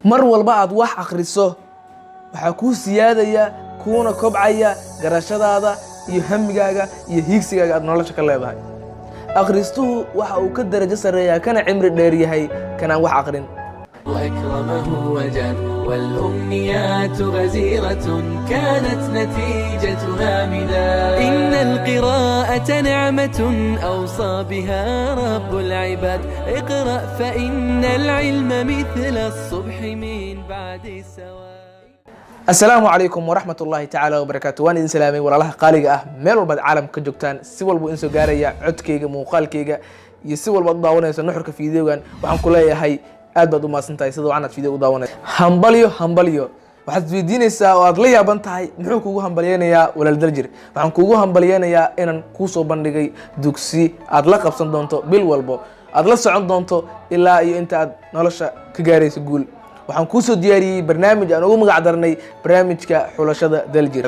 mar walba aad wax akhriso waxa ku siyaadaya kuna kobcaya garashadaada iyo hamigaaga iyo hiigsigaaga aad nolosha ka leedahay. akhristuhu waxa uu ka darajo sareeyaa kana cimri dheer yahay kana wax aqrin. وأكرمه وجان والأمنيات غزيرة كانت نتيجتها مداد. إن القراءة نعمة أوصى بها رب العباد. اقرأ فإن العلم مثل الصبح من بعد السواد. السلام عليكم ورحمة الله تعالى وبركاته. وأنا إنسلامي والله قالقة ميل والبعد عالم كجوكتان سوى البو إنسو قارية عدكيga muuqaalkayga iyo si walba daawanayso nuxurka fiideogan waxaan ku leeyahay aad baad u maasantahay sida waxaad fiideo u daawanayso. hambalyo waxaad weydiinaysaa oo aad la yaaban tahay muxuu kugu hambalyeenayaa walaal Daljir. waxaan kugu hambalyeenayaa inaan ku soo bandhigay dugsi aad la qabsan doonto bil walbo aad la socon doonto ilaa iyo inta aad nolosha ka gaarayso guul. waxaan ku soo diyaariyay barnaamij aan ugu magac darnay barnaamijka xulashada Daljir.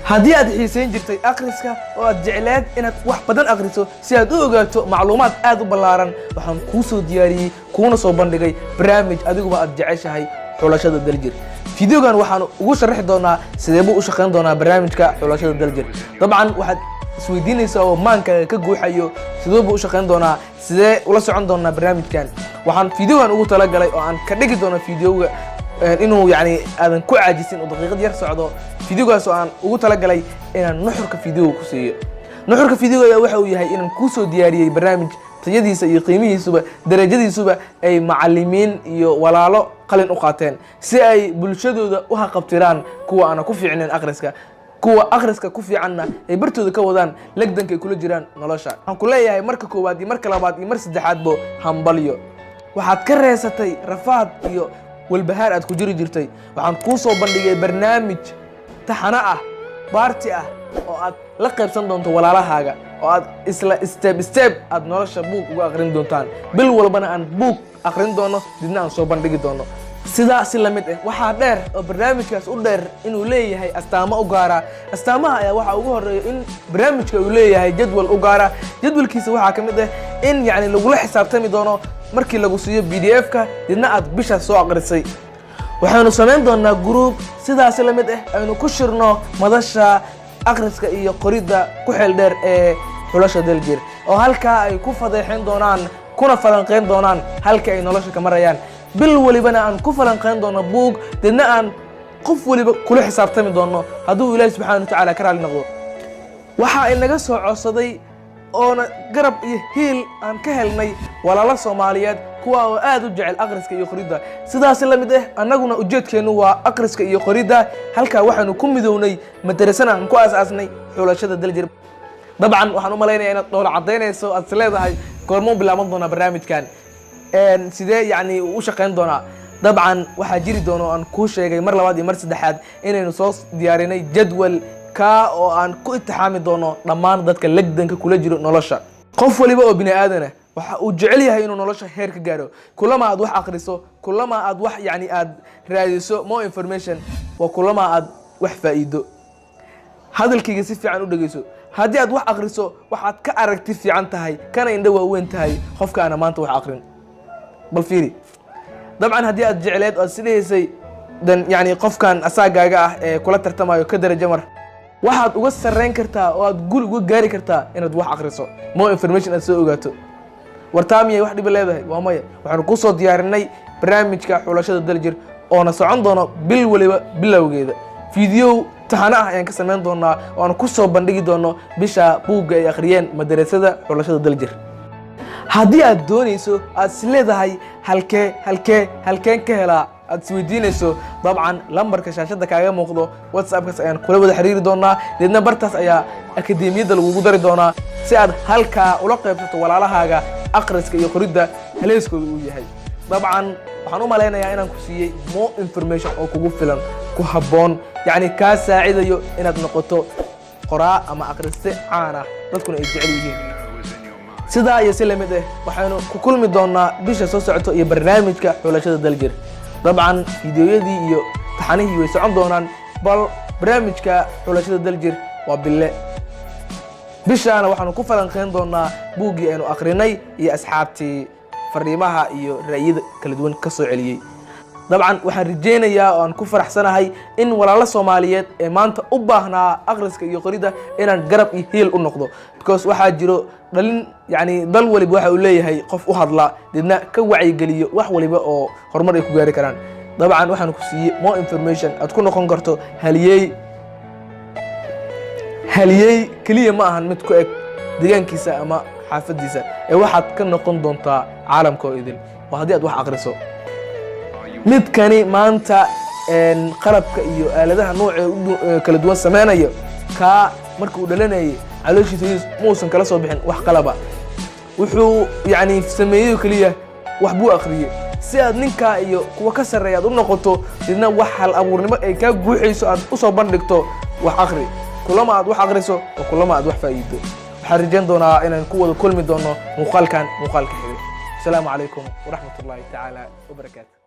haddii aad xiisayn jirtay akhriska oo aad jecleed inaad wax badan akhriso si aad u ogaato macluumaad aad u ballaaran waxaan kuu soo diyaariyey kuuna soo bandhigay barnaamij adiguba aad jeceshahay xulashada Daljir. fiideogan waxaan ugu sharaxi doonaa sidee buu u shaqayn doonaa barnaamijka xulashada Daljir. dabcan waxaad isweydiinaysaa oo maankaaga ka guuxayo sidee buu u shaqayn doonaa sidee ula socon doonaa barnaamijkan. waxaan fiideogan ugu talagalay oo aan ka dhigi doono fiideoga inuu yani aadan ku caajisin oo daqiiqad yar socdo. fiideogaas oo aan ugu talagalay inaan nuxurka fiideoga ku siiyo. nuxurka fiideoga waxa uu yahay inaan ku soo diyaariyay barnaamij tayadiisa iyo qiimihiisuba darajadiisuba ay macallimiin iyo walaalo qalin u qaateen si ay bulshadooda u haqabtiraan kuwa aan ku fiicneen akhriska, kuwa akhriska ku fiicanna ay bartooda ka wadaan lagdanka ay kula jiraan nolosha. waxaan ku leeyahay marka koowaad iyo marka labaad iyo mar saddexaadba hambalyo. waxaad ka reesatay rafaad iyo walbahaar aad ku jiri jirtay. waxaan kuu soo bandhigay barnaamij taxano ah baarti ah oo aad la qaybsan doonto walaalahaaga oo aad isla step aad nolosha buug uga aqrin doontaan. bil walbana aan buug aqrin doono dibna aan soo bandhigi doono. sidaas la mid ah waxaa dheer oo barnaamijkaas u dheer inuu leeyahay astaamo u gaara. astaamaha ayaa waxa ugu horeeya in barnaamijka uu leeyahay jadwal u gaara. jadwalkiisa waxaa ka mid ah in yani lagula xisaabtami doono markii lagu siiyo PDF-ka dibna aad bisha soo aqrisay. waxaanu samayn doonaa group sidaas la mid ah aynu ku shirno madasha akhriska iyo qoridda ku xeel dheer ee xulasha Daljir oo halka ay ku fadeexin doonaan kuna falanqeyn doonaan halka ay nolosha ka marayaan. bil walibana aan ku falanqeyn doono buug dibna aan qof waliba kula xisaabtami doono hadduu Ilaahay subxaanahu wa tacaala ka raali noqdo. waxa inaga soo codsaday oona garab iyo hiil aan ka helnay walaalo Soomaaliyeed kuwa oo aad u jecel akhriska iyo qoridda. sidaas la mid ah annaguna ujeedkeenu waa akhriska iyo qoridda. halka waxaanu ku midownay madrasana aan ku aasaasnay xulashada Daljir. dabcan waxaan u maleynayaa inaad dhowr cadeynayso aad leedahay goormo bilaaban doona barnaamijkan sidee yani u shaqayn doonaa. dabcan waxaa jiri doono aan kuu sheegay mar labaad iyo mar saddexaad inaynu soo diyaarinay jadwal ka oo aan ku itixaami doono dhammaan dadka lagdanka kula jiro nolosha. qof waliba oo bini aadana waxa uu jecel yahay inuu nolosha heer ka gaaro. kulama aad wax akhriso kulama aad wax yani aad raadiso more information waa kulama aad wax faa'iido. hadalkayga si fiican u dhageyso. haddii aad wax akhriso waxaad ka aragti fiican tahay kana indho waaweyn tahay qofka aan maanta wax akhrin. bal fiiri dabcan haddii aad jecleed oo aad sidaysay dan yani qofkan asaagaaga ah ee kula tartamayo ka darajo mar waxaad uga sareyn kartaa oo aad guri uga gaari kartaa inaad wax akhriso more information aad soo ogaato. wartaamiyay wax dhib leedahay waa maya. waxaanu ku soo diyaarinay barnaamijka xulashada Daljir oo na socon doono bil waliba bilowgeeda. fiideo taxano ah ayaan ka samayn doonaa oo aan ku soo bandhigi doono bisha buugga ay akhriyeen madrasada xulashada Daljir. haddii aad doonayso aad isleedahay halkeen ka helaa aad isweydiinayso dabcan lambarka shaashada kaaga muuqdo WhatsApp-kaas ayaan kula wada xiriiri doonaa. deedna bartaas ayaa akademiyada lagugu dari doonaa si aad halkaa ula qaybsato walaalahaaga akhriska iyo qoridda haleyskooda uu yahay. dabcan waxaan u maleynayaa inaan ku siiyey more information oo kugu filan ku habboon yani kaa saacidayo inaad noqoto qoraa ama akhriste caan ah dadkuna ay jecel yihiin. sidaa iyo si la mid ah waxaanu ku kulmi doonaa bisha soo socoto iyo barnaamijka xulashada Daljir. dabcan fiideoyadii iyo taxanihii way socon doonaan bal barnaamijka xulashada Daljir waa bille bishaana waxaanu ku falanqeyn doonaa buuggii aynu akhrinay iyo asxaabtii fariimaha iyo ra'yida kala duwan ka soo celiyey dabcan waxaan rajaynayaa oo aan ku faraxsanahay in walaalo Soomaaliyeed ee maanta u baahnaa akhriska iyo qorida inaan garab iyo heel u noqdo because waxaa jiro dhalin dal waliba waxa uu leeyahay qof u hadla didna ka wacyi geliyo wax waliba oo horumar ay ku gaari karaan dabcan waxaan ku siiyay more information aad ku noqon karto haliyey kaliya ma ahan mid ku eg deegaankiisa ama xaafadiisa ee waxaad ka noqon doontaa caalamka oo idin waa haddii aad wax akhriso midkani maanta qalabka iyo aaladaha nooca kala duwan sameeynaya ka marka uu dhalanayay calooshiisa muusan kala soo bixin wax qalaba wuxuu sameeyay kaliya wax buu akhriyay si aad ninka iyo kuwa ka sareeyaad u noqoto idna wax hal abuurnimo ay ka guuxayso aad u soo bandhigto wax akhri kulama aad wax akhriso oo kulama aad wax faa'iido waxaan rajayn doonaa inaan ku wada kulmi doono muuqaalka xigay السلام عليكم ورحمة الله تعالى وبركاته.